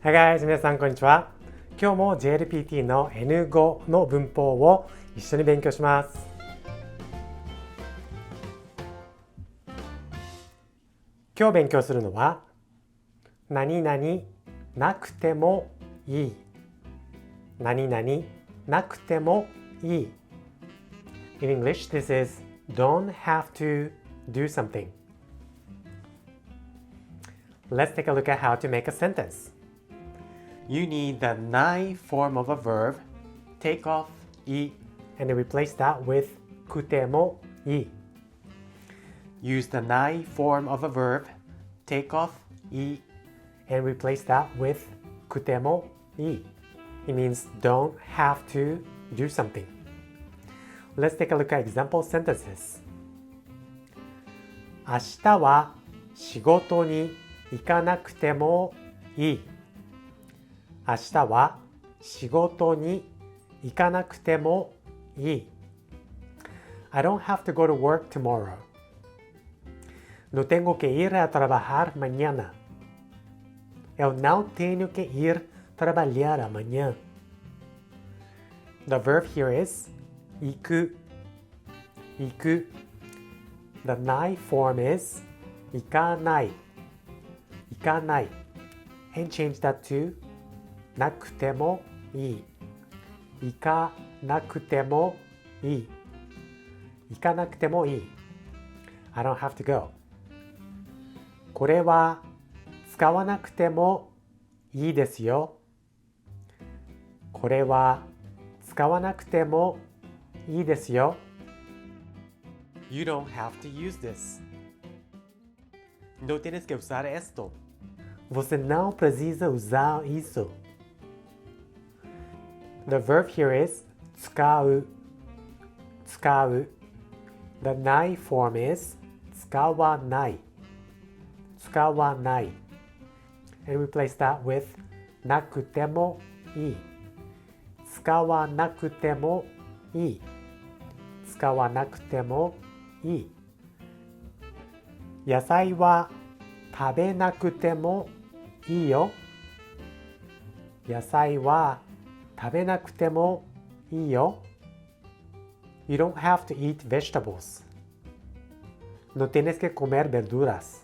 Hi guys! 皆さんこんにちは。今日も JLPT の N5 の文法を一緒に勉強します。今日勉強するのは何々なくてもいい。何々なくてもいい。In English, this is don't have to do something. Let's take a look at how to make a sentence. You need the ない form of a verb, take off い and replace that with くてもいい. Use the ない form of a verb, take off い and replace that with くてもいい. It means don't have to do something. Let's take a look at example sentences. 明日は仕事に行かなくてもいい。明日は仕事に行かなくてもいい。I don't have to go to work tomorrow. No tengo que ir a trabajar mañana. Eu não tenho que ir trabalhar amanhã. The verb here is 行く。行く。The ない form is 行かない。行かない。And change that to なくてもいい。行かなくてもいい。行かなくてもいい。I don't have to go. これは使わなくてもいいですよ。これは使わなくてもいいですよ。You don't have to use this. No tienes que usar esto. Você não precisa usar isso. The verb here is 使う。使う。The ない form is 使わない。使わない。And replace that with なくてもいい。使わなくてもいい。使わなくてもいい。野菜は食べなくてもいいよ。野菜は食べなくてもいいよ。You don't have to eat vegetables. No tienes que comer verduras.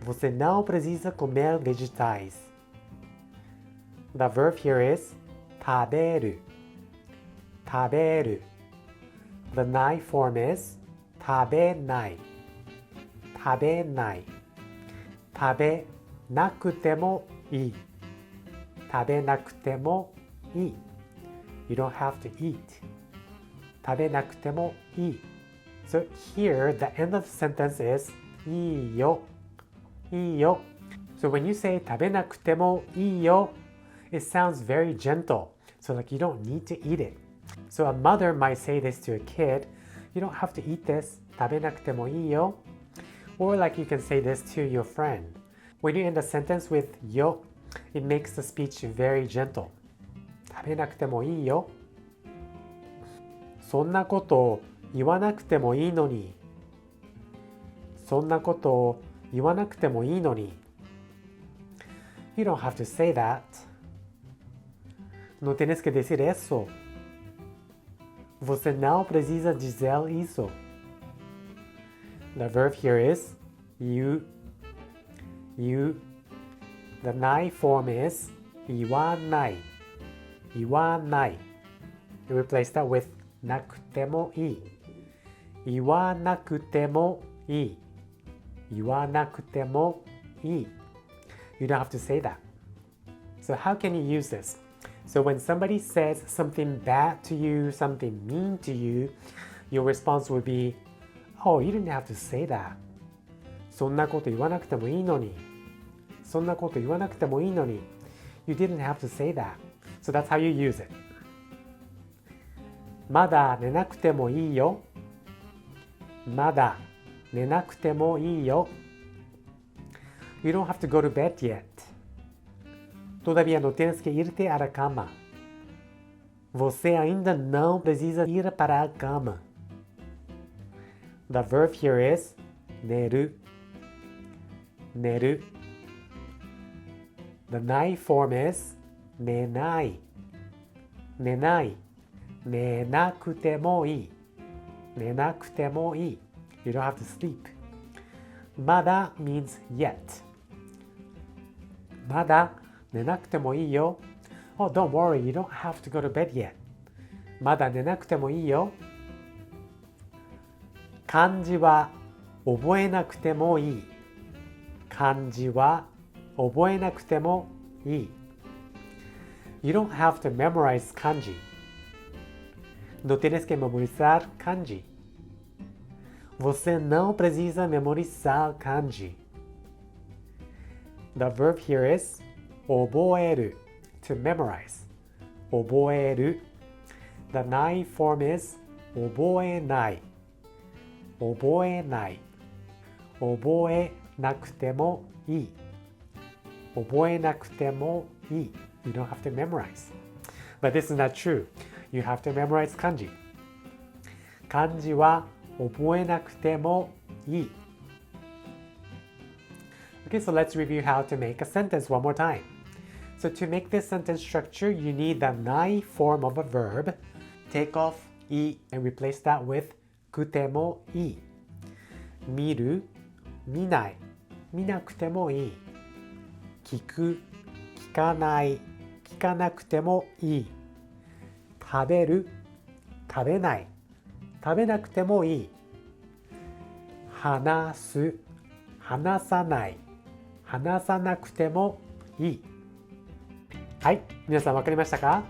Você não precisa comer vegetais. The verb here is 食べる。食べる。The ない form is 食べない。食べない。食べなくてもいい。食べなくてもいい。You don't have to eat. 食べなくてもいい。So here, the end of the sentence is いいよ。いいよ。So when you say 食べなくてもいいよ, it sounds very gentle. So like you don't need to eat it. So a mother might say this to a kid, you don't have to eat this. 食べなくてもいいよ. Or like you can say this to your friend. When you end a sentence with よ, it makes the speech very gentle. 食べなくてもいいよ。そんなこと言わなくてもいいのに。そんなこと言わなくてもいいのに。You don't have to say that. No tienes que decir eso. Você não precisa dizer isso. The verb here is 言う。言う。The ない form is 言わない。言わない。You replace that with なくてもいい。言わなくてもいい。言わなくてもいい。You don't have to say that. So how can you use this? So when somebody says something bad to you, something mean to you, your response would be, Oh, you didn't have to say that. そんなこと言わなくてもいいのに。そんなこと言わなくてもいいのに。You didn't have to say that. So that's how you use it. まだ寝なくてもいいよ。まだ寝なくてもいいよ。You don't have to go to bed yet. Todavía no tienes que irte a la cama. Você ainda não precisa ir para a cama. The verb here is 寝る。寝る。The ない form is 寝ない。寝ない。寝なくてもいい。寝なくてもいい。You don't have to sleep. まだ means yet. まだ寝なくてもいいよ。Oh, don't worry, you don't have to go to bed yet. まだ寝なくてもいいよ。漢字は覚えなくてもいい。漢字は覚えなくてもいい。You don't have to memorize kanji. No tienes que memorizar kanji. Você não precisa memorizar kanji. The verb here is 覚える to memorize. 覚える The ない form is 覚えない。覚えない。覚えなくてもいい。覚えなくてもいい。You don't have to memorize. But this is not true. You have to memorize kanji. 漢字は覚えなくてもいい。Okay, so let's review how to make a sentence one more time. So to make this sentence structure, you need the ない form of a verb. Take off い and replace that with くてもいい。見る、見ない、見なくてもいい。聞く、聞かない、聞かなくてもいい。食べる、食べない、食べなくてもいい。話す、話さない、話さなくてもいい。はい、皆さん分かりましたか？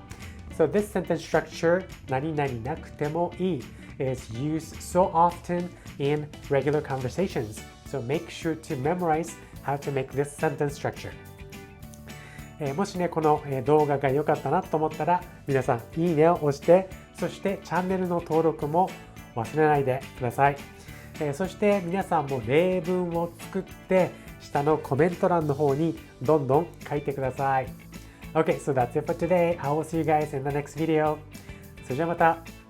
So this sentence structure 何々なくてもいい is used so often in regular conversations. So make sure to memorize how to make this sentence structure. もしね、この動画が良かったなと思ったら、皆さんいいねを押して、そしてチャンネルの登録も忘れないでください。そして皆さんも例文を作って、下のコメント欄の方にどんどん書いてください。Okay, so that's it for today. I will see you guys in the next video. それじゃあまた。